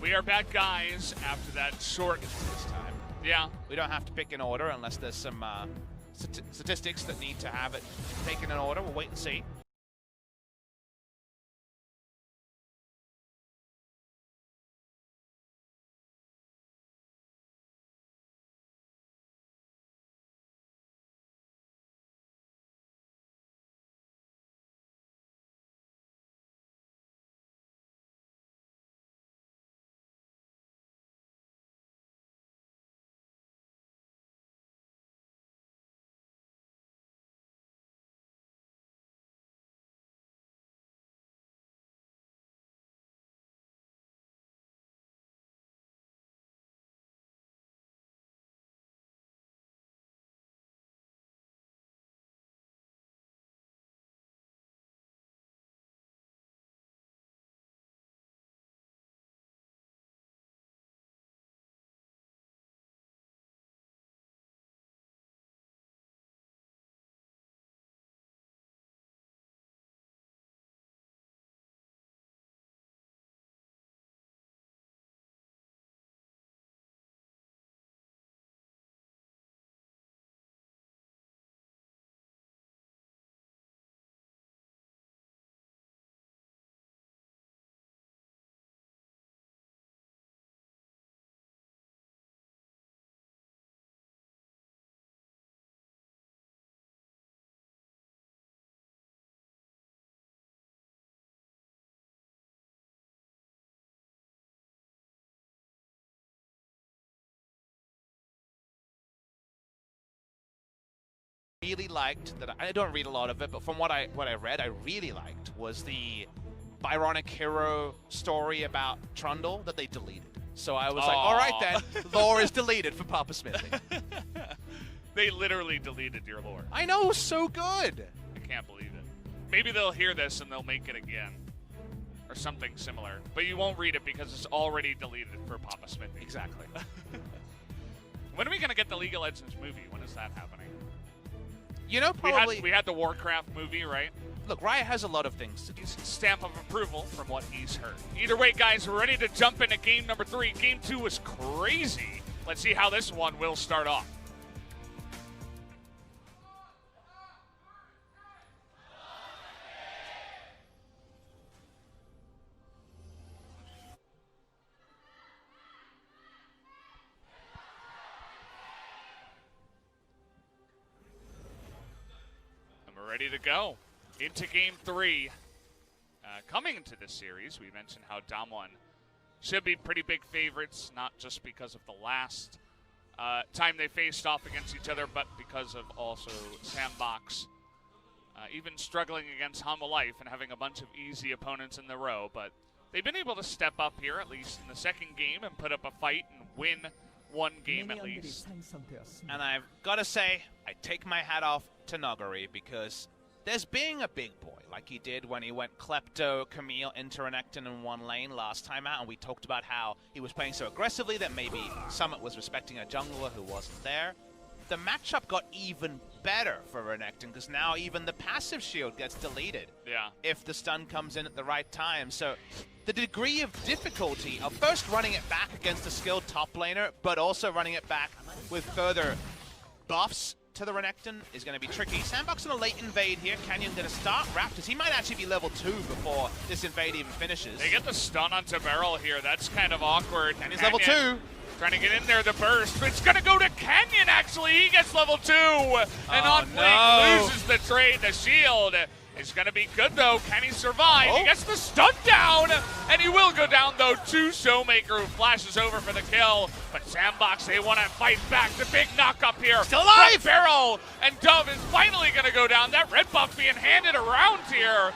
We are back, guys, after that short this time. Yeah. We don't have to pick an order unless there's some statistics that need to have it taken in order. We'll wait and see. Really liked that. I don't read a lot of it, but from what I read, I really liked was the Byronic Hero story about Trundle that they deleted. So I was like, all right then, lore is deleted for Papa Smithy. They literally deleted your lore. I know, it was so good. I can't believe it. Maybe they'll hear this and they'll make it again. Or something similar. But you won't read it because it's already deleted for Papa Smithy. Exactly. When are we going to get the League of Legends movie? When is that happening? You know, probably... We had the Warcraft movie, right? Look, Riot has a lot of things to do. Stamp of approval from what he's heard. Either way, guys, we're ready to jump into game number 3. Game 2 was crazy. Let's see how this one will start off. Ready to go into game 3. Coming into this series, we mentioned how DAMWON should be pretty big favorites, not just because of the last time they faced off against each other, but because of also SANDBOX even struggling against Humble Life and having a bunch of easy opponents in the row. But they've been able to step up here, at least in the second game, and put up a fight and win one game at least. And I've got to say, I take my hat off to Nuguri because there's being a big boy like he did when he went Klepto, Camille into Renekton in one lane last time out, and we talked about how he was playing so aggressively that maybe Summit was respecting a jungler who wasn't there. The matchup got even better for Renekton because now even the passive shield gets deleted if the stun comes in at the right time. So the degree of difficulty of first running it back against a skilled top laner, but also running it back with further buffs to the Renekton is going to be tricky. SANDBOX on a late invade here. Canyon going to start Raptors. He might actually be level 2 before this invade even finishes. They get the stun onto BeryL here. That's kind of awkward. And he's level 2. Trying to get in there, the burst. It's going to go to Canyon, actually. He gets level 2. And OnFleek loses the trade. The shield is going to be good, though. Can he survive? He gets the stun down. And he will go down, though, to ShowMaker, who flashes over for the kill. But SANDBOX, they want to fight back. The big knock up here. Still alive! BeryL. And Dove is finally going to go down. That red buff being handed around here.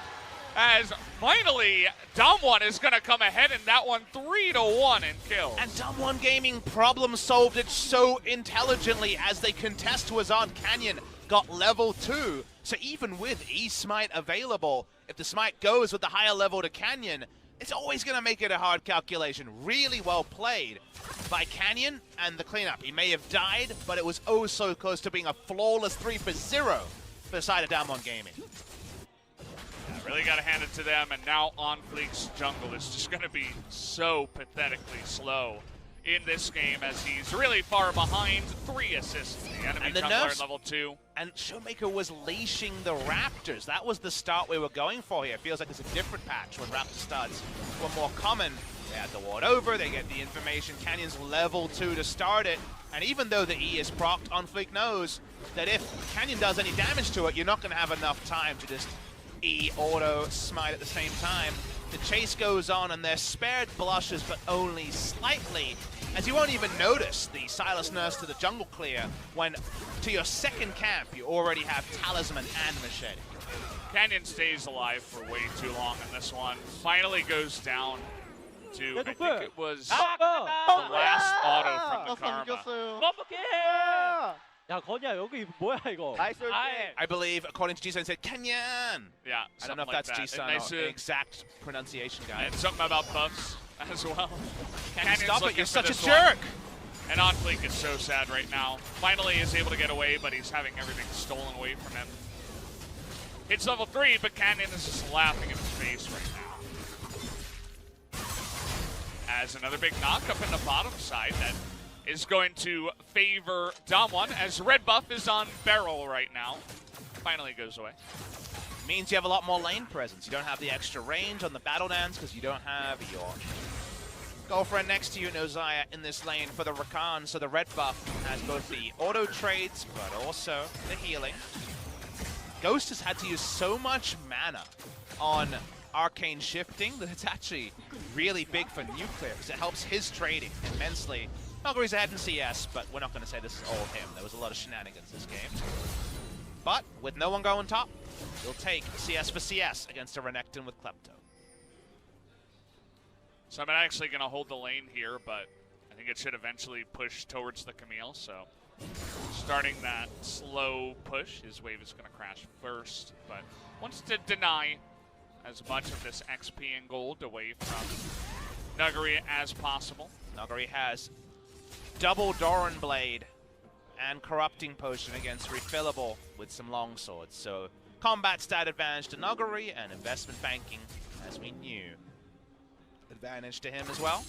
As finally, DAMWON is going to come ahead in that one 3-1 in kills. And DAMWON Gaming problem solved it so intelligently as they contest was on. Canyon got level 2. So even with E-Smite available, if the Smite goes with the higher level to Canyon, it's always going to make it a hard calculation. Really well played by Canyon and the cleanup. He may have died, but it was oh so close to being a flawless 3-for-0 for the side of DAMWON Gaming. Really got to hand it to them, and now OnFleek's jungle is just going to be so pathetically slow in this game as he's really far behind. 3 assists. The enemy jungler at level 2. And ShowMaker was leashing the Raptors. That was the start we were going for here. It feels like it's a different patch when Raptor starts were more common. They had the ward over, they get the information. Canyon's level 2 to start it. And even though the E is procced, OnFleek knows that if Canyon does any damage to it, you're not going to have enough time to just E auto smite at the same time. The chase goes on and they're spared blushes, but only slightly, as you won't even notice the Sylas nurse to the jungle clear when to your second camp you already have Talisman and Machete. Canyon stays alive for way too long in this one. Finally goes down to, I think it was the last auto from the Karma. I believe, according to G-Sun, said Canyon. Yeah, I don't know if that's G-Sun or the exact pronunciation guy. And something about buffs as well. Can't stop it, you're such a jerk! And OnFleek is so sad right now. Finally is able to get away, but he's having everything stolen away from him. Hits level 3, but Canyon is just laughing in his face right now. As another big knock up in the bottom side that is going to favor DAMWON, as red buff is on BeryL right now. Finally goes away. Means you have a lot more lane presence. You don't have the extra range on the battle dance because you don't have your girlfriend next to you, Nozaya, in this lane for the Rakan. So the red buff has both the auto trades, but also the healing. Ghost has had to use so much mana on arcane shifting that it's actually really big for Nuclear because it helps his trading immensely. Nuguri's ahead in CS, but we're not going to say this is all him. There was a lot of shenanigans this game. But with no one going top, he'll take CS for CS against a Renekton with Klepto. So I'm actually going to hold the lane here, but I think it should eventually push towards the Camille. So starting that slow push, his wave is going to crash first, but wants to deny as much of this XP and gold away from Nuguri as possible. Nuguri has double Doran Blade and Corrupting Potion against Refillable with some long swords. So combat stat advantage to Nuguri and investment banking, as we knew, advantage to him as well.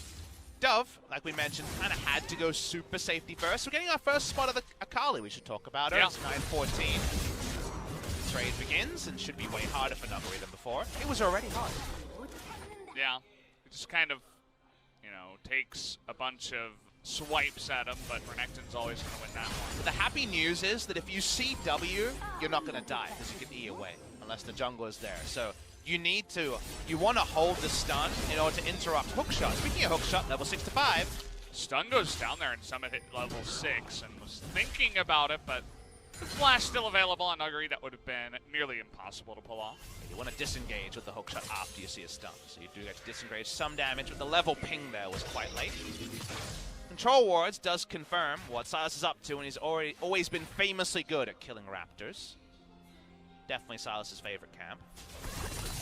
Dove, like we mentioned, kind of had to go super safety first. We're getting our first spot of the Akali we should talk about. Her. Yeah. It's 9-14. Trade begins and should be way harder for Nuguri than before. It was already hard. Yeah, it just kind of, you know, takes a bunch of swipes at him, but Renekton's always going to win that one. But the happy news is that if you see W, you're not going to die because you can E away unless the jungle is there. So you need to, you want to hold the stun in order to interrupt hookshot. Speaking of hookshot, level 6 to 5. Stun goes down there and Summit hit level 6 and was thinking about it, but the flash still available on Nuguri. That would have been nearly impossible to pull off. You want to disengage with the hookshot after you see a stun. So you do get to disengage some damage, but the level ping there was quite late. Control Wards does confirm what Sylas is up to, and he's always been famously good at killing Raptors. Definitely Sylas' favorite camp.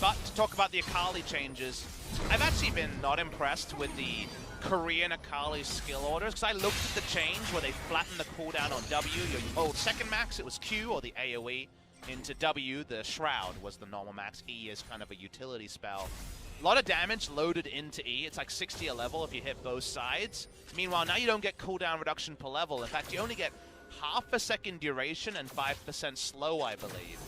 But to talk about the Akali changes, I've actually been not impressed with the Korean Akali skill orders, because I looked at the change where they flattened the cooldown on W. Your old second max, it was Q or the AoE. Into W, the Shroud was the normal max. E is kind of a utility spell. A lot of damage loaded into E. It's like 60 a level if you hit both sides. Meanwhile, now you don't get cooldown reduction per level. In fact, you only get half a second duration and 5% slow, I believe.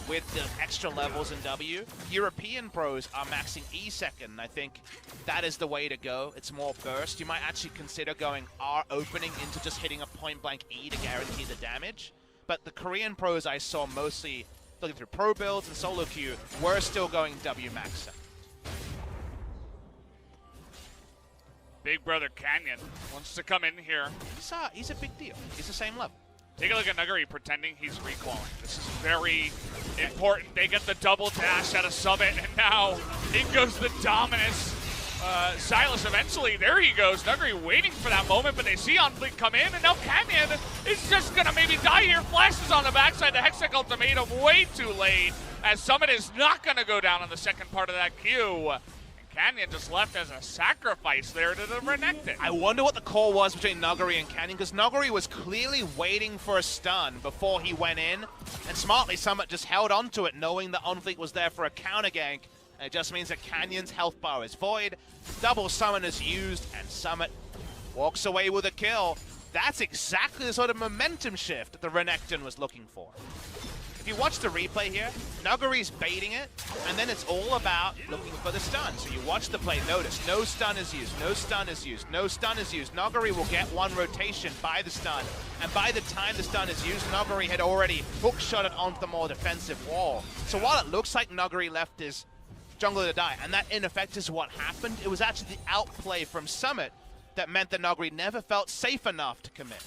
With the extra levels in W. European pros are maxing E second, and I think that is the way to go. It's more burst. You might actually consider going R opening into just hitting a point-blank E to guarantee the damage. But the Korean pros I saw mostly looking through pro builds and solo queue were still going W max second. Big brother Canyon wants to come in here. He's a big deal. He's the same level. Take a look at Nuguri pretending he's recalling. This is very important. They get the double dash out of Summit, and now in goes the dominance. Sylas eventually, there he goes. Nuguri waiting for that moment, but they see OnFleek come in, and now Canyon is just going to maybe die here. Flashes on the backside. The Hextech ultimatum way too late, as Summit is not going to go down on the second part of that queue. And Canyon just left as a sacrifice there to the Renekton. I wonder what the call was between Nuguri and Canyon, because Nuguri was clearly waiting for a stun before he went in, and smartly Summit just held onto it, knowing that OnFleek was there for a counter gank, and it just means that Canyon's health bar is void, double summon is used, and Summit walks away with a kill. That's exactly the sort of momentum shift that the Renekton was looking for. If you watch the replay here, Nuguri's baiting it, and then it's all about looking for the stun. So you watch the play, notice, no stun is used, no stun is used, no stun is used. Nuguri will get one rotation by the stun, and by the time the stun is used, Nuguri had already hook-shot it onto the more defensive wall. So while it looks like Nuguri left his jungler to die, and that in effect is what happened, it was actually the outplay from Summit that meant that Nuguri never felt safe enough to commit.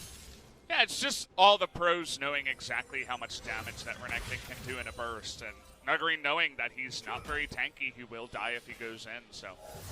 Yeah, it's just all the pros knowing exactly how much damage that Renekton can do in a burst, and Nuguri knowing that he's not very tanky, he will die if he goes in. So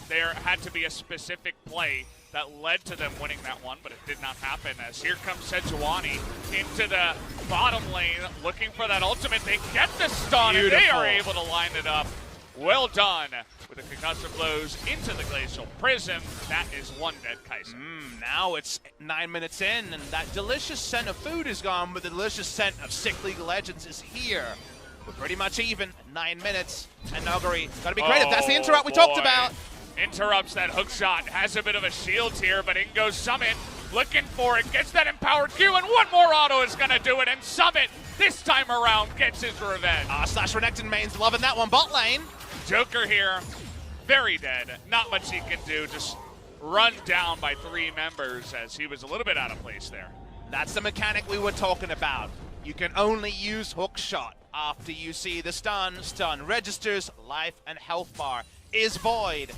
there had to be a specific play that led to them winning that one, but it did not happen, as here comes Sejuani into the bottom lane looking for that ultimate. They get the stun, and they are able to line it up. Well done with the concussive blows into the Glacial Prism. That is one dead Kai'Sa. Now it's 9 minutes in, and that delicious scent of food is gone, but the delicious scent of Sick League Legends is here. We're pretty much even at 9 minutes, and Nuguri, gotta be creative. That's the interrupt we talked about. Interrupts that hook shot, has a bit of a shield here, but in goes Summit, looking for it, gets that empowered Q, and one more auto is gonna do it, and Summit, this time around, gets his revenge. Slash Renekton mains loving that one. Bot lane. Joker here, very dead. Not much he can do, just run down by 3 members as he was a little bit out of place there. That's the mechanic we were talking about. You can only use hook shot after you see the stun. Stun registers, life and health bar is void.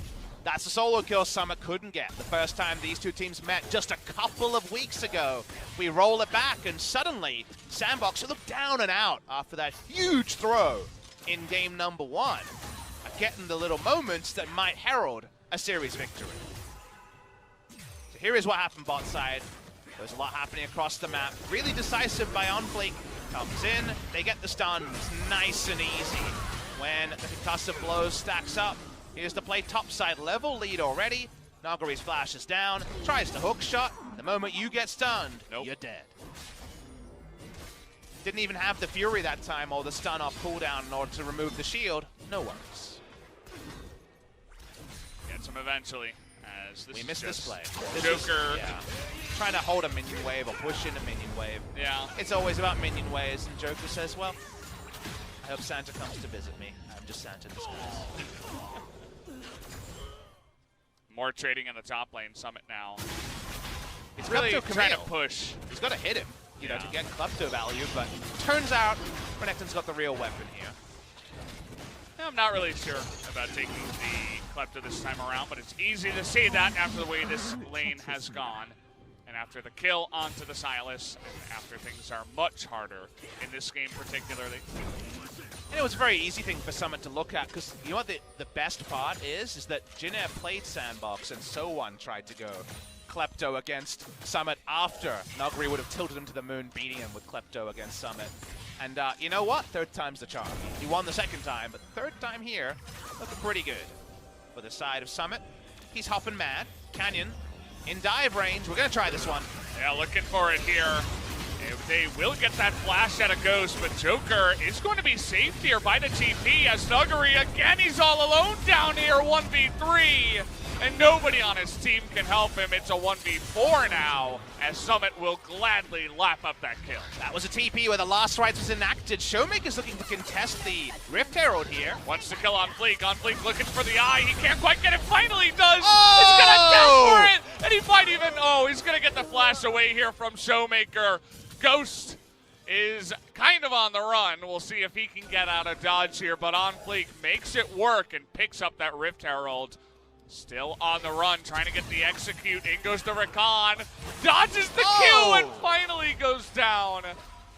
That's a solo kill Summit couldn't get. The first time these two teams met just a couple of weeks ago. We roll it back, and suddenly SANDBOX looked down and out after that huge throw in game number 1. Getting the little moments that might herald a series victory. So here is what happened bot side. There's a lot happening across the map. Really decisive by OnFleek. Comes in, they get the stun. It's nice and easy. When the concussive blows stacks up, here's the play topside. Level lead already. Nuguri's flash is down, tries to hook shot. The moment you get stunned, you're dead. Didn't even have the Fury that time or the stun off cooldown in order to remove the shield. No worries. Gets him eventually. As this we missed this play. Joker. Trying to hold a minion wave or push in a minion wave. Yeah. It's always about minion waves, and Joker says, well, I hope Santa comes to visit me. I'm just Santa in disguise. More trading in the top lane. Summit now. It's really trying to push. He's got to hit him, you know, to get Klepto value, but turns out Renekton's got the real weapon here. I'm not really sure about taking the Klepto this time around, but it's easy to see that after the way this lane has gone. And after the kill onto the Sylas, and after things are much harder in this game particularly. And it was a very easy thing for Summit to look at, because you know what the best part is that Jin'er played SANDBOX, and SoOne tried to go Klepto against Summit after Nuguri would have tilted him to the moon, beating him with Klepto against Summit. And you know what? Third time's the charm. He won the second time, but the third time here, looking pretty good. For the side of Summit, he's hopping mad. Canyon in dive range. We're going to try this one. Yeah, looking for it here. They will get that flash at a Ghost, but Joker is going to be saved here by the TP as Nuguri, again, he's all alone down here, 1v3. And nobody on his team can help him. It's a 1v4 now, as Summit will gladly lap up that kill. That was a TP where the last rites was enacted. ShowMaker's looking to contest the Rift Herald here. Wants to kill OnFleek. OnFleek looking for the eye. He can't quite get it. Finally does. Oh! He's going to go for it. And he might even, he's going to get the flash away here from ShowMaker. Ghost is kind of on the run. We'll see if he can get out of dodge here, but OnFleek makes it work and picks up that Rift Herald. Still on the run, trying to get the execute. In goes the Rakan. Dodges the Q and finally goes down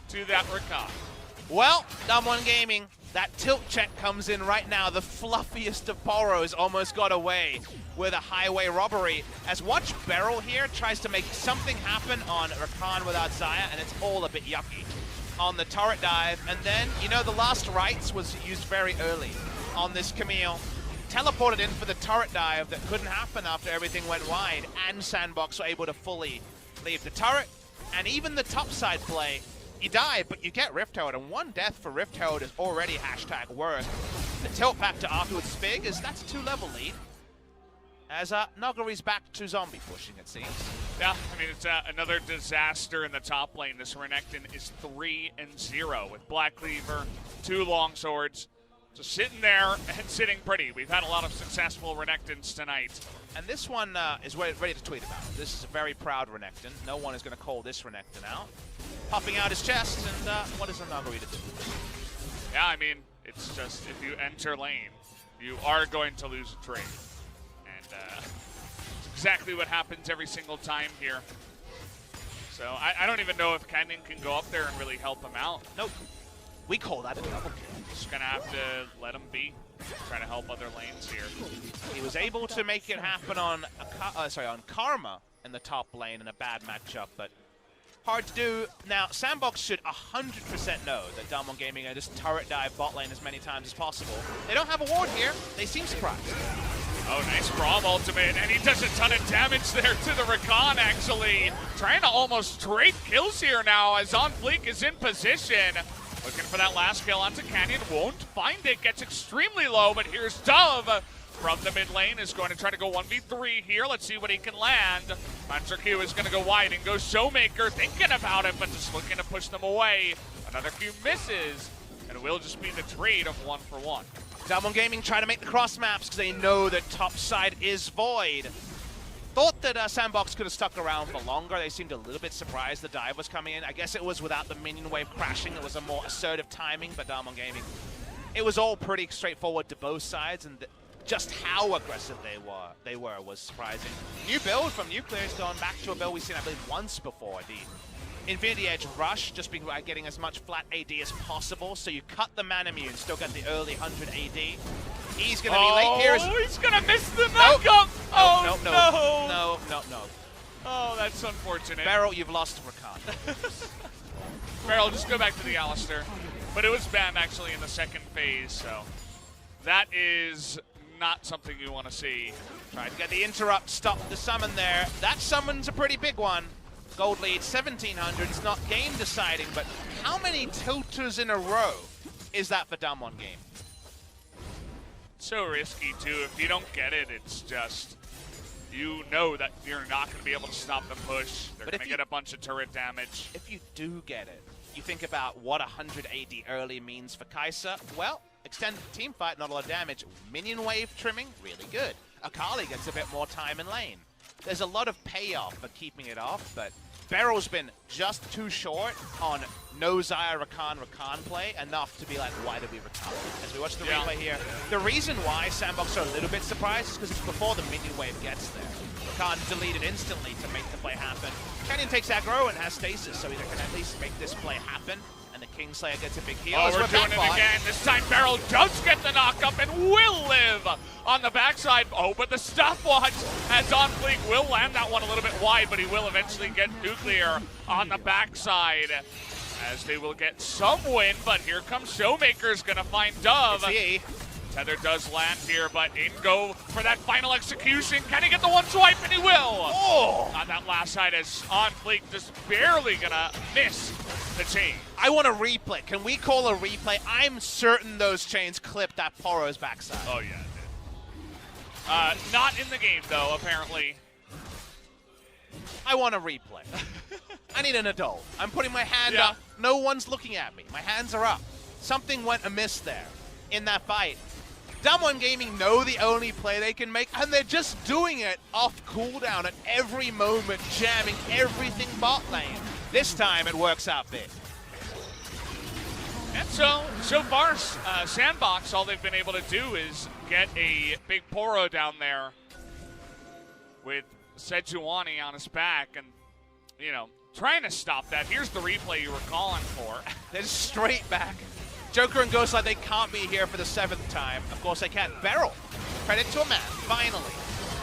to that Rakan. Well, DWG Gaming, that tilt check comes in right now. The fluffiest of Poros almost got away with a highway robbery. As watch BeryL here tries to make something happen on Rakan without Xayah, and it's all a bit yucky. On the turret dive, and then, you know, the last rites was used very early on this Camille. teleported in for the turret dive that couldn't happen after everything went wide, and SANDBOX were able to fully leave the turret. And even the topside play, you die, but you get Rift Herald, and 1 death for Rift Herald is already hashtag worth. The tilt factor afterwards big, is that's a 2-level lead. As Nuguri's back to zombie pushing, it seems. Yeah, I mean, it's another disaster in the top lane. This Renekton is 3-0 with Black Cleaver, 2 longswords. Just sitting there and sitting pretty. We've had a lot of successful Renektons tonight. And this one is ready to tweet about. This is a very proud Renekton. No one is going to call this Renekton out. Puffing out his chest, and what is a Nuguri to do? Yeah, I mean, it's just if you enter lane, you are going to lose a trade. And it's exactly what happens every single time here. So I don't even know if Canyon can go up there and really help him out. Nope. We call that a double kill. Just going to have to let him be. Try to help other lanes here. He was able to make it happen on on Karma in the top lane in a bad matchup, but hard to do. Now, SANDBOX should 100% know that DWG Gaming are just turret dive bot lane as many times as possible. They don't have a ward here. They seem surprised. Oh, nice Braum ultimate, and he does a ton of damage there to the Rakan, actually. Trying to almost trade kills here now as OnFleek is in position. Looking for that last kill onto Canyon, won't find it, gets extremely low, but here's Dove from the mid lane, is going to try to go 1v3 here. Let's see what he can land. Monster Q is going to go wide and goes ShowMaker, thinking about it, but just looking to push them away. Another Q misses, and it will just be the trade of 1-for-1. DWG Gaming try to make the cross maps because they know that top side is void. Thought that SANDBOX could have stuck around for longer. They seemed a little bit surprised the dive was coming in. I guess it was without the minion wave crashing. It was a more assertive timing, but DWG Gaming, it was all pretty straightforward to both sides, and just how aggressive they were was surprising. New build from Nuclear is going back to a build we've seen, I believe, once before. The Infinity Edge Rush, just by getting as much flat AD as possible, so you cut the mana immune, still get the early 100 AD. He's going to be late here. Oh, he's going to miss the knockup! Oh, No. Oh, that's unfortunate. BeryL, you've lost to Rakan. BeryL, just go back to the Alistair. But it was banned, actually, in the second phase, so that is not something you want to see. Tried to get the interrupt, stop the summon there. That summon's a pretty big one. Gold lead, 1,700. It's not game deciding, but how many tilters in a row is that for DWG Game? So risky, too. If you don't get it, it's just, you know that you're not going to be able to stop the push. They're going to get a bunch of turret damage. If you do get it, you think about what 100 AD early means for Kai'Sa. Well, extended team fight, not a lot of damage. Minion wave trimming, really good. Akali gets a bit more time in lane. There's a lot of payoff for keeping it off, but BeryL's been just too short on no Xayah Rakan play, enough to be like, why did we Rakan? As we watch the replay here, the reason why SANDBOX are a little bit surprised is because it's before the minion wave gets there. Rakan deleted instantly to make the play happen. Canyon takes aggro and has stasis, so he can at least make this play happen. And the Kingslayer gets a big heal. Oh, we're doing it again. This time BeryL does get the knock-up and will live on the backside. Oh, but the stopwatch as OnFleek will land that one a little bit wide, but he will eventually get Nuclear on the backside as they will get some win. But here comes ShowMaker's going to find Dove. Tether does land here, but in go for that final execution. Can he get the one swipe? And he will. Oh! On that last side as OnFleek just barely going to miss the chain. I want a replay. Can we call a replay? I'm certain those chains clipped that Poro's backside. Oh, yeah, it did. Not in the game, though, apparently. I want a replay. I need an adult. I'm putting my hand up. No one's looking at me. My hands are up. Something went amiss there in that fight. DWG Gaming know the only play they can make, and they're just doing it off cooldown at every moment, jamming everything bot lane. This time it works out big. And so far, SANDBOX, all they've been able to do is get a big Poro down there with Sejuani on his back and, you know, trying to stop that. Here's the replay you were calling for. They're straight back. Joker and Ghostlight, they can't be here for the 7th time. Of course they can't. BeryL, credit to a man, finally.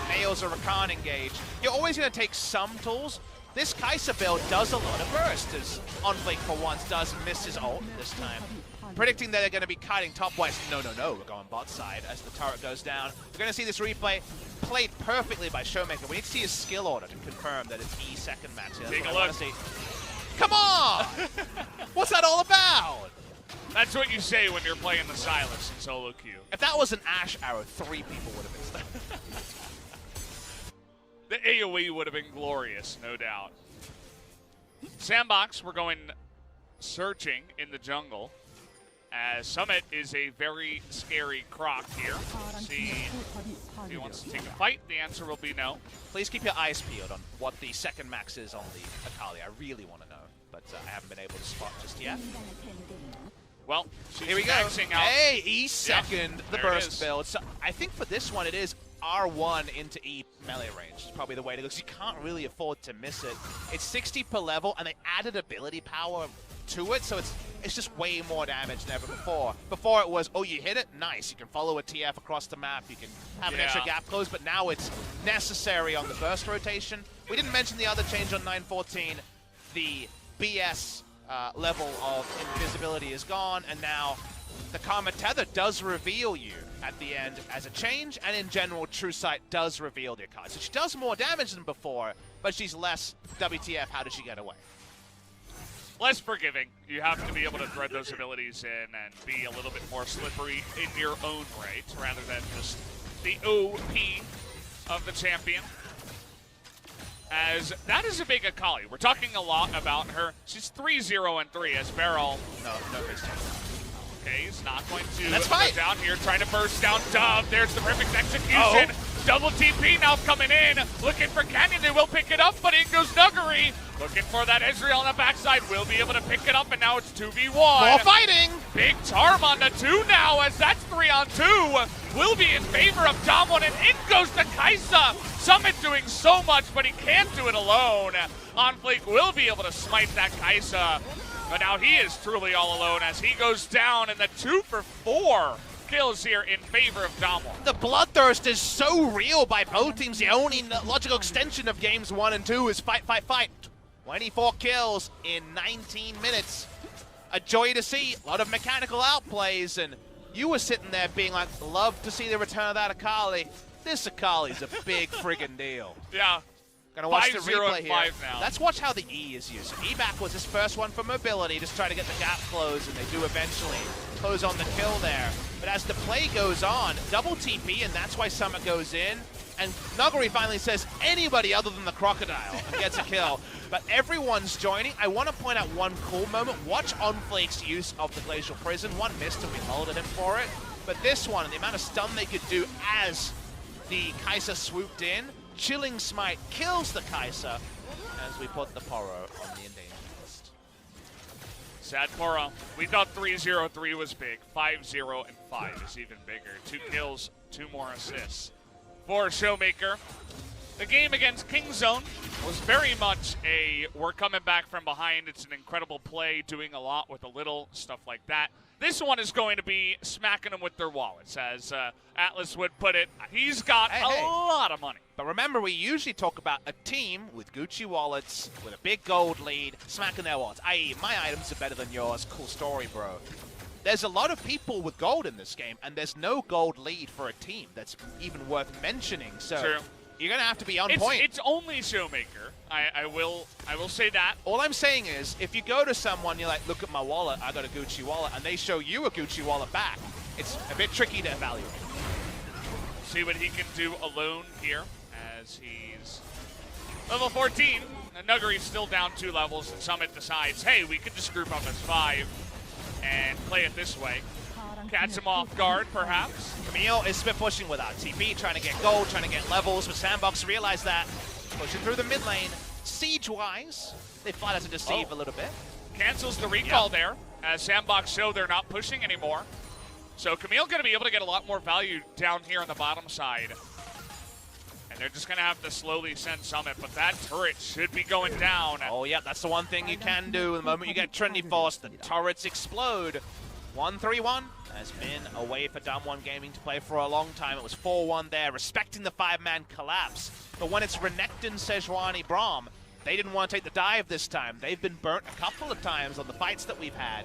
Nails a Rakan engage. You're always going to take some tools. This Kai'Sa build does a lot of burst, as OnFleek for once does miss his ult this time. predicting that they're going to be kiting top west. No, we're going bot side as the turret goes down. We're going to see this replay played perfectly by ShowMaker. We need to see his skill order to confirm that it's E second match. Take a look. Come on! What's that all about? That's what you say when you're playing the Sylas in solo queue. If that was an Ash arrow, 3 people would have missed that. The AoE would have been glorious, no doubt. SANDBOX, we're going searching in the jungle, as Summit is a very scary croc here. See if he wants to take a fight. The answer will be no. Please keep your eyes peeled on what the second max is on the Akali. I really want to know, but I haven't been able to spot just yet. Well, she's here we go. maxing out. Hey, E second, the burst it build. So I think for this one, it is R1 into E melee range. It's probably the way to go, because you can't really afford to miss it. It's 60 per level, and they added ability power to it, so it's just way more damage than ever before. Before it was, oh, you hit it? Nice. You can follow a TF across the map. You can have an extra gap close, but now it's necessary on the burst rotation. We didn't mention the other change on 9.14. The BS level of invisibility is gone, and now the Karma Tether does reveal you at the end as a change, and in general, True Sight does reveal the Akali. So she does more damage than before, but she's less WTF, how did she get away? Less forgiving. You have to be able to thread those abilities in and be a little bit more slippery in your own right, rather than just the OP of the champion. As that is a big Akali. We're talking a lot about her. She's 3-0-3 as BeryL. No face change. Okay, he's not going to go down here, trying to burst down Dove. There's the perfect execution. Double TP now coming in, looking for Camille. They will pick it up, but in goes Nuguri. Looking for that Ezreal on the backside. Will be able to pick it up, and now it's 2v1. More fighting! Big charm on the 2 now, as that's 3-on-2. Will be in favor of DAMWON, and in goes the Kaisa. Summit doing so much, but he can't do it alone. OnFleek will be able to smite that Kaisa, but now he is truly all alone as he goes down, and the 2 for 4 kills here in favor of DWG. The bloodthirst is so real by both teams. The only logical extension of games 1 and 2 is fight, fight, fight. 24 kills in 19 minutes. A joy to see. A lot of mechanical outplays, and you were sitting there being like, love to see the return of that Akali. This Akali's a big friggin' deal. Yeah. Gonna watch the 5-0 replay and here. 5 now. Let's watch how the E is used. So E back was his first one for mobility, just trying to get the gap closed, and they do eventually close on the kill there. But as the play goes on, double TP, and that's why Summit goes in. And Nuguri finally says anybody other than the Crocodile and gets a kill. But everyone's joining. I want to point out one cool moment. Watch OnFleek's use of the Glacial Prison. One missed and we molded him for it. But this one, the amount of stun they could do as the Kaisa swooped in. Chilling Smite kills the Kaisa as we put the Poro on the endangered list. Sad Poro. We thought 3-0-3 was big. 5-0 and 5 is even bigger. 2 kills, 2 more assists. For ShowMaker, the game against Kingzone was very much a we're coming back from behind. It's an incredible play, doing a lot with a little, stuff like that. This one is going to be smacking them with their wallets, as Atlas would put it. He's got a lot of money. But remember, we usually talk about a team with Gucci wallets, with a big gold lead, smacking their wallets, i.e. my items are better than yours. Cool story, bro. There's a lot of people with gold in this game, and there's no gold lead for a team that's even worth mentioning. So True. You're going to have to be on point. It's only ShowMaker. I will say that. All I'm saying is, if you go to someone, you're like, look at my wallet, I got a Gucci wallet, and they show you a Gucci wallet back, it's a bit tricky to evaluate. See what he can do alone here, as he's level 14. And Nuguri's still down 2 levels, and Summit decides, hey, we could just group up as 5 and play it this way. Catch him off guard, perhaps. Camille is split pushing without TP, trying to get gold, trying to get levels, but SANDBOX realize that. Pushing through the mid lane. Siege-wise, they flat out to deceive a little bit. Cancels the recall there, as SANDBOX show they're not pushing anymore. So Camille going to be able to get a lot more value down here on the bottom side. And they're just going to have to slowly send Summit, but that turret should be going down. Oh, yeah, that's the one thing you can do. The moment you get Trinity Force, the turrets explode. 1-3-1 has been a way for DWG Gaming to play for a long time. It was 4-1 there, respecting the 5-man collapse. But when it's Renekton, Sejuani, Braum, they didn't want to take the dive this time. They've been burnt a couple of times on the fights that we've had.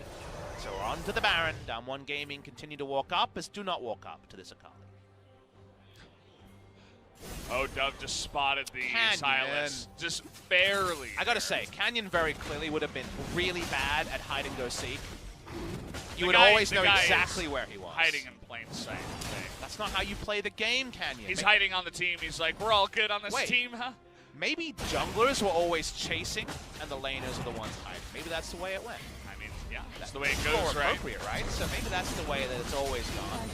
So we're on to the Baron. DAMWON Gaming continue to walk up as do not walk up to this Akali. Oh, Dove just spotted the Canyon. Sylas. Just barely. I gotta say, Canyon very clearly would have been really bad at hide and go seek. You would always know exactly where he was. Hiding in plain sight. That's not how you play the game, Canyon. He's hiding on the team. He's like, we're all good on this team, huh? Maybe junglers were always chasing and the laners are the ones hiding. Maybe that's the way it went. I mean, yeah, that's the way it goes, more right? Appropriate, right? So maybe that's the way that it's always gone.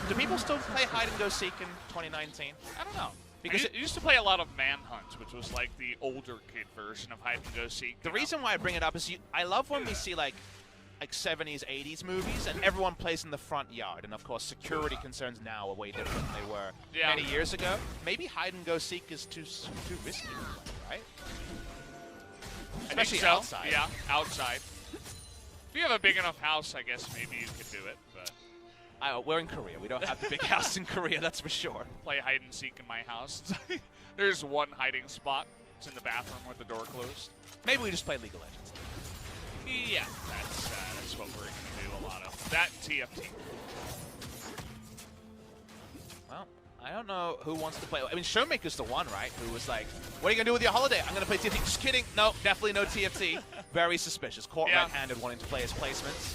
Do people still play hide and go seek in 2019? I don't know. Because it used to play a lot of Manhunt, which was like the older kid version of hide and go seek. The reason why I bring it up is I love when we see like 70s, 80s movies, and everyone plays in the front yard. And of course, security concerns now are way different than they were many years ago. Maybe hide and go seek is too risky, right? Especially outside. Yeah, outside. If you have a big enough house, I guess maybe you could do it. But we're in Korea. We don't have the big house in Korea, that's for sure. Play hide and seek in my house. There's one hiding spot. It's in the bathroom with the door closed. Maybe we just play League of Legends. Yeah, that's what we're going to do a lot of. That TFT. Well, I don't know who wants to play. I mean, ShowMaker's the one, right? Who was like, what are you going to do with your holiday? I'm going to play TFT. Just kidding. No, definitely no TFT. Very suspicious. Caught red-handed wanting to play his placements.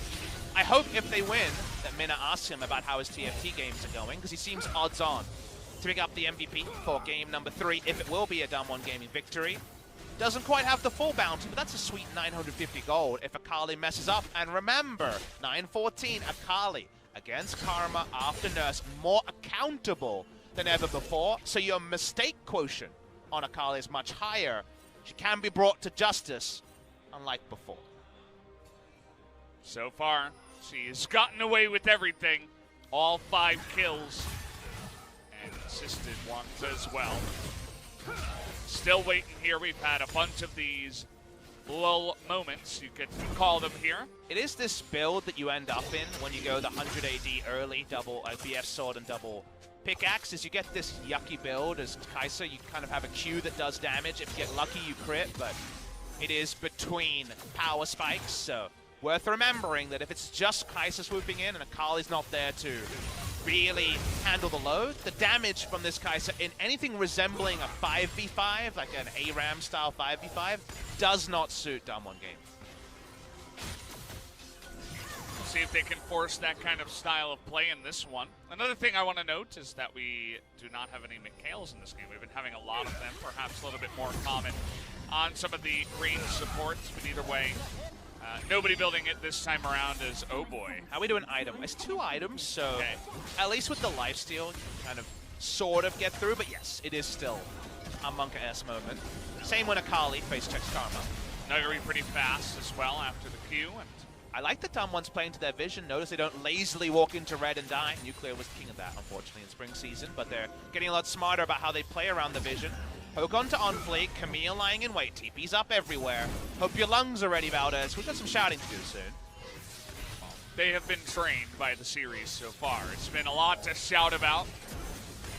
I hope if they win that Minna asks him about how his TFT games are going, because he seems odds-on to pick up the MVP for game number 3, if it will be a DAMWON Gaming victory. Doesn't quite have the full bounty, but that's a sweet 950 gold if Akali messes up. And remember, 914 Akali against Karma after Nurse, more accountable than ever before. So your mistake quotient on Akali is much higher. She can be brought to justice, unlike before. So far, she has gotten away with everything. All 5 kills. And assisted ones as well. Still waiting here. We've had a bunch of these lull moments, you could call them here. It is this build that you end up in when you go the 100 AD early, double BF sword and double pickaxe. Is you get this yucky build as Kai'Sa. You kind of have a Q that does damage. If you get lucky, you crit, but it is between power spikes, so worth remembering that if it's just Kai'Sa swooping in and Akali's not there to really handle the load, the damage from this Kai'Sa in anything resembling a 5v5, like an ARAM style 5v5, does not suit DAMWON Gaming. See if they can force that kind of style of play in this one. Another thing I want to note is that we do not have any Mikhails in this game. We've been having a lot of them, perhaps a little bit more common on some of the range supports, but either way, nobody building it this time around is oh boy. How we do an item? It's 2 items, so at least with the lifesteal, you can kind of sort of get through, but yes, it is still a Monka-esque moment. Same when Akali face checks Karma. Nuguri pretty fast as well after the Q. And I like that DAMWON's playing to their vision. Notice they don't lazily walk into red and die. Nuclear was the king of that, unfortunately, in spring season, but they're getting a lot smarter about how they play around the vision. Poke on to OnFleek, Camille lying in wait. TP's up everywhere. Hope your lungs are ready, Valdez. We've got some shouting to do soon. They have been trained by the series so far. It's been a lot to shout about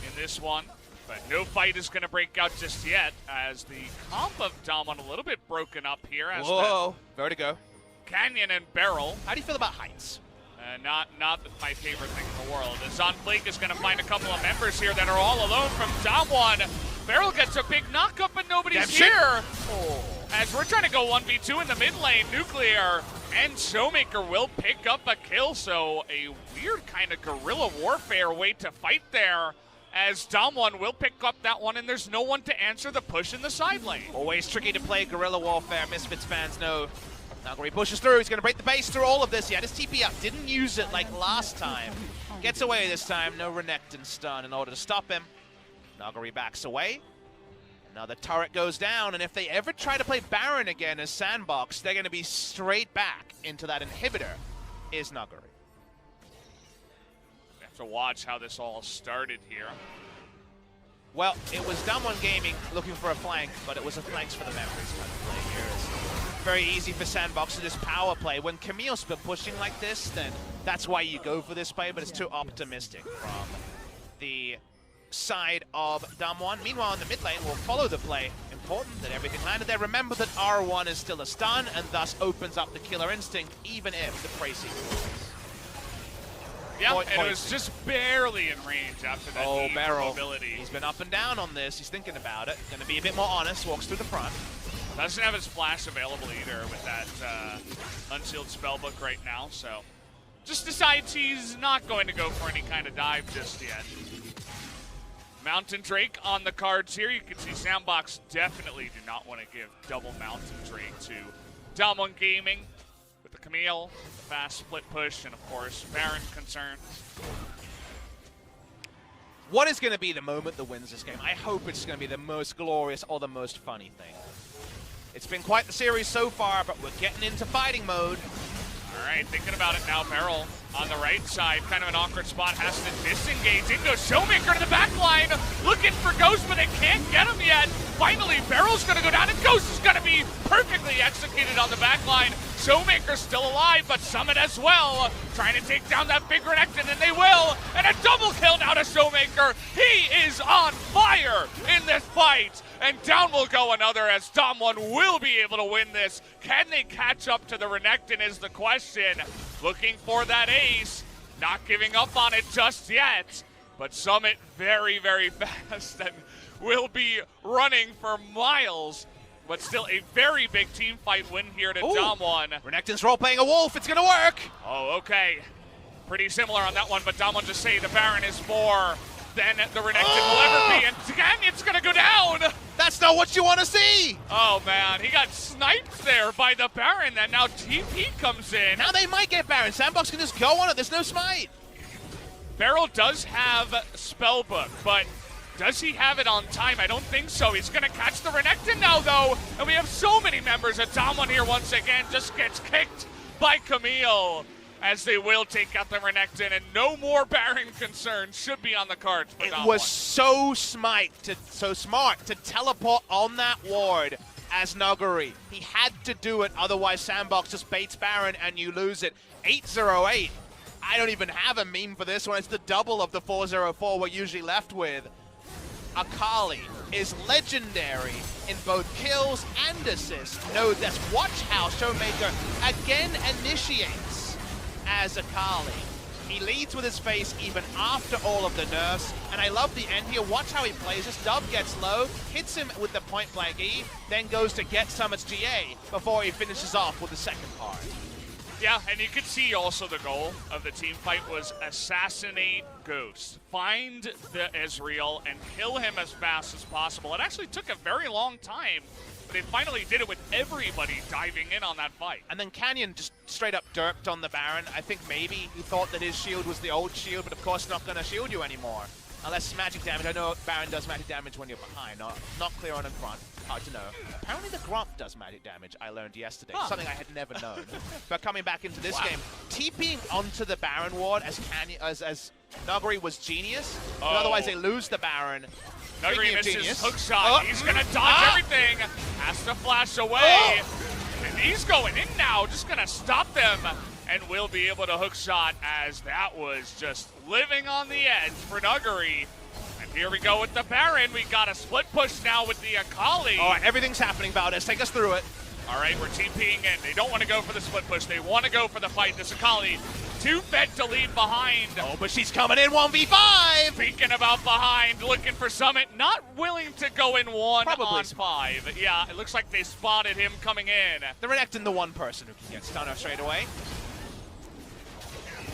in this one, but no fight is going to break out just yet as the comp of DAMWON a little bit broken up here. As whoa, Vertigo. Canyon and BeryL. How do you feel about heights? Not my favorite thing in the world. As OnFleek is going to find a couple of members here that are all alone from DAMWON. BeryL gets a big knock-up, but nobody's here. As we're trying to go 1v2 in the mid lane, Nuclear and ShowMaker will pick up a kill. So a weird kind of guerrilla warfare way to fight there, as DAMWON will pick up that one, and there's no one to answer the push in the side lane. Always tricky to play guerrilla warfare. Misfits fans know. Nuguri pushes through. He's going to break the base through all of this. He had his TP up. Didn't use it like last time. Gets away this time. No Renekton stun in order to stop him. Nuguri backs away. Another turret goes down, and if they ever try to play Baron again as SANDBOX, they're going to be straight back into that inhibitor, is Nuguri. We have to watch how this all started here. Well, it was DAMWON Gaming looking for a flank, but it was a flanks for the memories kind of play here. It's very easy for SANDBOX to just power play. When Camille's been pushing like this, then that's why you go for this play, but it's too optimistic from the side of DAMWON. Meanwhile, in the mid lane, we'll follow the play in important that everything landed there. Remember that R1 is still a stun, and thus opens up the killer instinct, even if the prey sequence. Yeah, and it was just barely in range after that BeryL. mobility. He's been up and down on this. He's thinking about it. Going to be a bit more honest. Walks through the front. Doesn't have his flash available either with that unsealed spellbook right now, so just decides he's not going to go for any kind of dive just yet. Mountain Drake on the cards here. You can see SANDBOX definitely do not want to give double Mountain Drake to DWG Gaming with the Camille, the fast split push, and of course Baron concerns. What is going to be the moment that wins this game? I hope it's going to be the most glorious or the most funny thing. It's been quite the series so far, but we're getting into fighting mode. All right, thinking about it now, BeryL on the right side, kind of an awkward spot, has to disengage. In goes ShowMaker to the back line, looking for Ghost, but they can't get him yet. Finally, BeryL's going to go down, and Ghost is going to be perfectly executed on the back line. ShowMaker's still alive, but Summit as well, trying to take down that big Renekton, and they will. And a double kill now to ShowMaker. He is on fire in this fight. And down will go another as DAMWON will be able to win this. Can they catch up to the Renekton is the question. Looking for that ace. Not giving up on it just yet. But Summit very, very fast and will be running for miles. But still a very big team fight win here to DAMWON. Renekton's role-playing a wolf. It's going to work. Oh, okay. Pretty similar on that one, but DAMWON just say the Baron is more than the Renekton will ever be. And Canyon's going to go down. That's not what you want to see! Oh man, he got sniped there by the Baron, and now TP comes in. Now they might get Baron. SANDBOX can just go on it. There's no smite. BeryL does have Spellbook, but does he have it on time? I don't think so. He's going to catch the Renekton now, though. And we have so many members of DAMWON here once again. Just gets kicked by Camille, as they will take out the Renekton, and no more Baron concerns should be on the cards for DAMWON. It was so smart to teleport on that ward as Nuguri. He had to do it, otherwise SANDBOX just baits Baron and you lose it. 808. I don't even have a meme for this one. It's the double of the 404 we're usually left with. Akali is legendary in both kills and assists. No, that's watch how ShowMaker again initiates as Akali. He leads with his face even after all of the nerfs, and I love the end here. Watch how he plays this. Dub gets low, hits him with the point blank E, then goes to get Summit's GA before he finishes off with the second part. Yeah, and you could see also the goal of the team fight was assassinate Ghost. Find the Ezreal and kill him as fast as possible. It actually took a very long time, but they finally did it with everybody diving in on that fight. And then Canyon just straight up derped on the Baron. I think maybe he thought that his shield was the old shield, but of course not going to shield you anymore. Unless magic damage. I know Baron does magic damage when you're behind. Not clear on in front. Hard to know. Apparently the Grump does magic damage, I learned yesterday. Something I had never known. But coming back into this game, TPing onto the Baron ward as Nuguri was genius. But otherwise they lose the Baron. Nuguri misses hook shot. He's going to dodge everything. Has to flash away. And he's going in now. Just going to stop them. And will be able to hook shot, as that was just living on the edge for Nuguri. And here we go with the Baron. We got a split push now with the Akali. All right, everything's happening, Valdez. Take us through it. All right, we're TPing in. They don't want to go for the split push. They want to go for the fight. This Akali, too fed to leave behind. Oh, but she's coming in 1v5. Speaking about behind, looking for Summit. Not willing to go in 1-on-5. Yeah, it looks like they spotted him coming in. The Renekton, the one person who can get stunner straight away.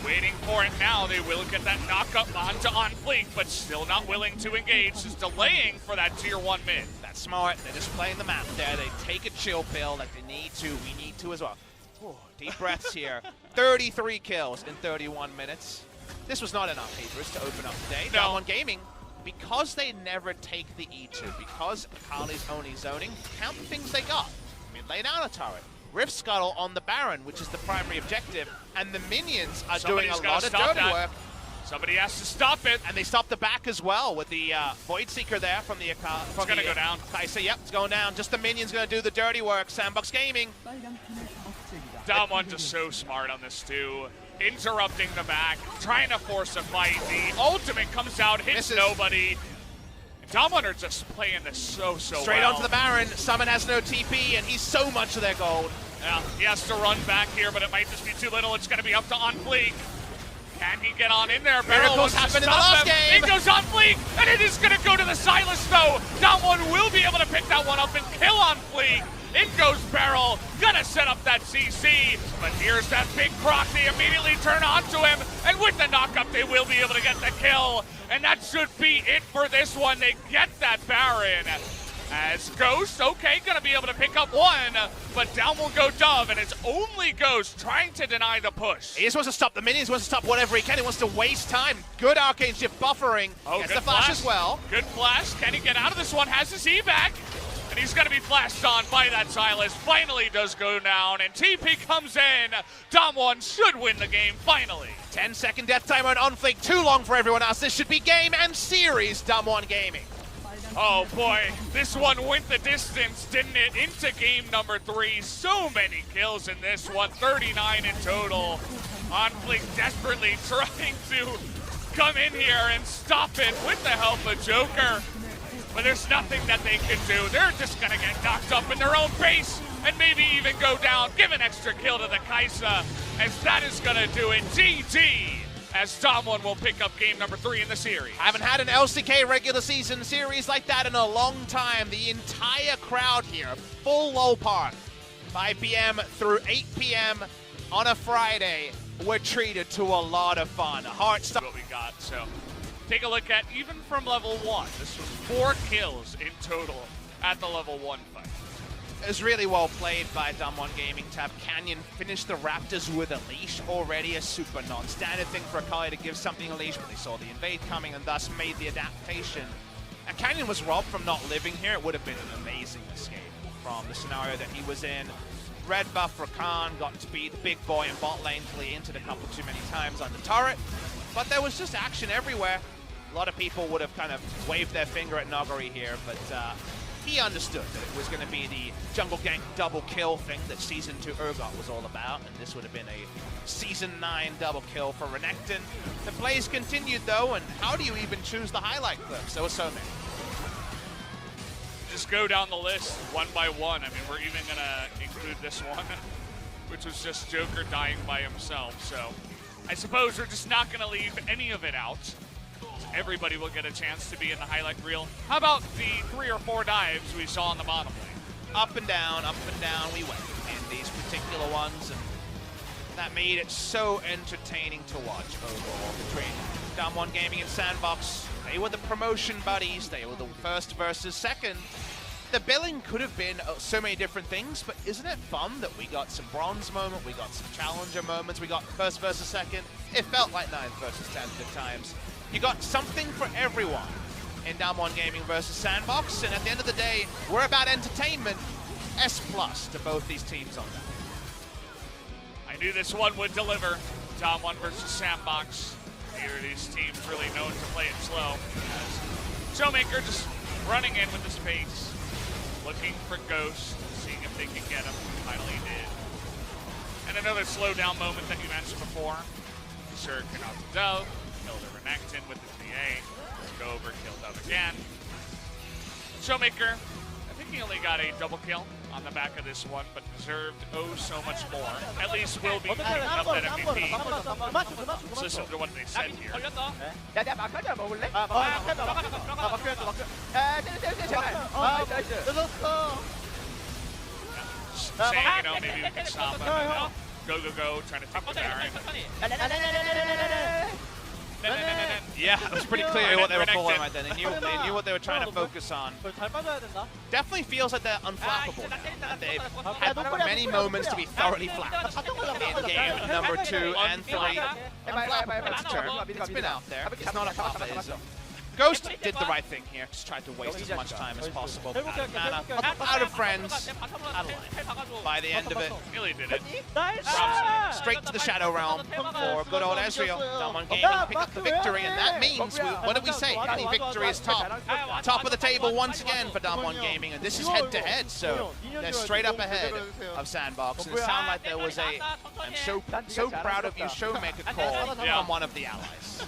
Waiting for it now. They will get that knockup onto OnFleek, but still not willing to engage. Just delaying for that tier 1 mid. That's smart. They're just playing the map there. They take a chill pill like they need to. We need to as well. Ooh, deep breaths here. 33 kills in 31 minutes. This was not enough, Hebrews, to open up the day. No. DWG Gaming, because they never take the E2, because Akali's only zoning, count the things they got. Mid lane down a turret. Rift Scuttle on the Baron, which is the primary objective, and the minions are doing a lot of dirty work. Somebody has to stop it. And they stop the back as well with the Void Seeker there from the Akali. It's going to go down. Kaisa, yep, it's going down. Just the minions going to do the dirty work. SANDBOX Gaming. DWG just so smart on this too. Interrupting the back, trying to force a fight. The ultimate comes out, hits nobody. DWG are just playing this so Straight well. onto the Baron. Summon has no TP, and he's so much of their gold. Yeah, he has to run back here, but it might just be too little. It's going to be up to OnFleek. Can he get on in there? Miracles happened in the last game. It goes OnFleek, and it is going to go to the Sylas, though. DWG will be able to pick that one up and kill OnFleek. In goes BeryL, gonna set up that CC, but here's that big proc. They immediately turn onto him, and with the knockup, they will be able to get the kill. And that should be it for this one. They get that Baron. As Ghost, okay, gonna be able to pick up one, but down will go Dove, and it's only Ghost trying to deny the push. He just wants to stop the minions, wants to stop whatever he can. He wants to waste time. Good arcane shift buffering. Oh, gets good the flash as well. Good flash. Can he get out of this one? Has his E back. And he's going to be flashed on by that Sylas. Finally does go down, and TP comes in. DAMWON should win the game, finally. 10-second death timer on OnFleek. Too long for everyone else. This should be game and series, DAMWON Gaming. Oh boy, this one went the distance, didn't it? Into game number 3. So many kills in this one, 39 in total. OnFleek desperately trying to come in here and stop it with the help of Joker. But there's nothing that they can do. They're just gonna get knocked up in their own base and maybe even go down. Give an extra kill to the Kaisa, as that is gonna do it. GG, as DAMWON will pick up game number 3 in the series. I haven't had an LCK regular season series like that in a long time. The entire crowd here, full LOL Park, 5 p.m. through 8 p.m. on a Friday. We're treated to a lot of fun. Hard stuff. What we got, so take a look at, even from level 1, this was 4 kills in total at the level 1 fight. It was really well played by DWG Gaming to have Canyon finish the Raptors with a leash, already a super non-standard thing for Akali to give something a leash, but they saw the invade coming and thus made the adaptation. And Canyon was robbed from not living here. It would have been an amazing escape from the scenario that he was in. Red buff Rakan got to be the big boy in bot lane till he entered a couple too many times on the turret, but there was just action everywhere. A lot of people would have kind of waved their finger at Nuguri here, but he understood that it was going to be the jungle gank double kill thing that Season 2 Urgot was all about, and this would have been a Season 9 double kill for Renekton. The plays continued though, and how do you even choose the highlight clips? There were so many. Just go down the list one by one. I mean, we're even going to include this one, which was just Joker dying by himself. So I suppose we're just not going to leave any of it out. Everybody will get a chance to be in the highlight reel. How about the 3 or 4 dives we saw on the bottom lane? Up and down we went in these particular ones, and that made it so entertaining to watch overall between DWG Gaming and SANDBOX. They were the promotion buddies, they were the first versus second. The billing could have been so many different things, but isn't it fun that we got some bronze moment, we got some challenger moments, we got first versus second. It felt like 9th versus 10th at times. You got something for everyone in DWG Gaming versus SANDBOX, and at the end of the day, we're about entertainment. S+ to both these teams on that. I knew this one would deliver. DWG versus SANDBOX. Neither of these teams really known to play it slow. ShowMaker just running in with the space, looking for Ghost, seeing if they can get him. Finally did. And another slow down moment that you mentioned before. Shuriken out to Dove. Kill the Renekton with the TA. Let's go over, kill Dove again. ShowMaker, I think he only got a double kill on the back of this one, but deserved oh so much more. At least will be picking up that MVP. Let's listen to what they said here. Saying, you know, maybe we can stop him. Go, trying to take the Baron. Yeah, it was pretty clear what they were pulling right then. They knew what they were trying to focus on. Definitely feels like they're unflappable now. They've had many moments to be thoroughly flapped in game number 2 and 3. Unflappable, that's a term. It's been out there. It's not a flapper. Ghost did the right thing here. Just tried to waste as much time as possible. Out of mana, out of friends, out of life. By the end of it, Really did it. straight to the Shadow Realm for good old Ezreal. DWG Gaming pick up the victory, and that means, what did we say? Any victory is top. Top of the table once again for DWG Gaming, and this is head-to-head, so they're straight up ahead of SANDBOX. And it sounded like there was a, I'm so proud of you, ShowMaker call from one of the allies.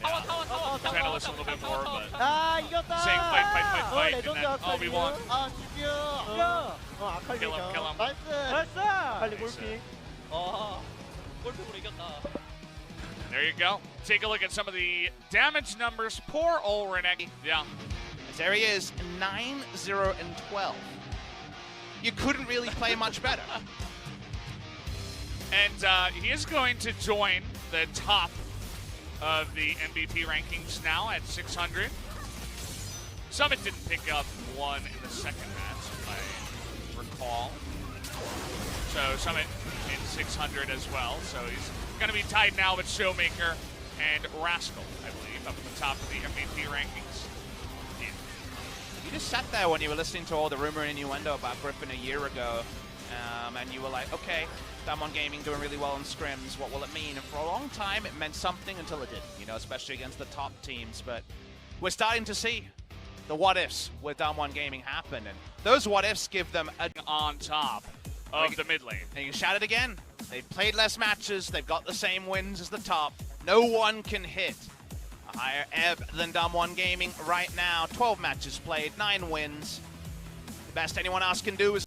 Trying to listen a little bit more, but 아 이겼다. saying fight, and 레전드 then, oh, we won. 아 드디어. 아칼리 Kill him. 나이스. 나이스. 아칼리 골픽. 골픽으로 이겼다. There you go. Take a look at some of the damage numbers. Poor old Renekton. Yeah. There he is, 9-0-12. You couldn't really play much better. And he is going to join the top of the MVP rankings now at 600. Summit didn't pick up one in the second match, if I recall. So Summit in 600 as well. So he's going to be tied now with ShowMaker and Rascal, I believe, up at the top of the MVP rankings. You just sat there when you were listening to all the rumor and innuendo about Griffin a year ago, and you were like, okay, DAMWON Gaming doing really well on scrims, what will it mean? And for a long time, it meant something until it didn't, you know, especially against the top teams. But we're starting to see the what-ifs with DAMWON Gaming happen, and those what-ifs give them a... On top of the mid lane. And you can shout it again. They've played less matches, they've got the same wins as the top. No one can hit a higher ebb than DAMWON Gaming right now. 12 matches played, 9 wins. The best anyone else can do is...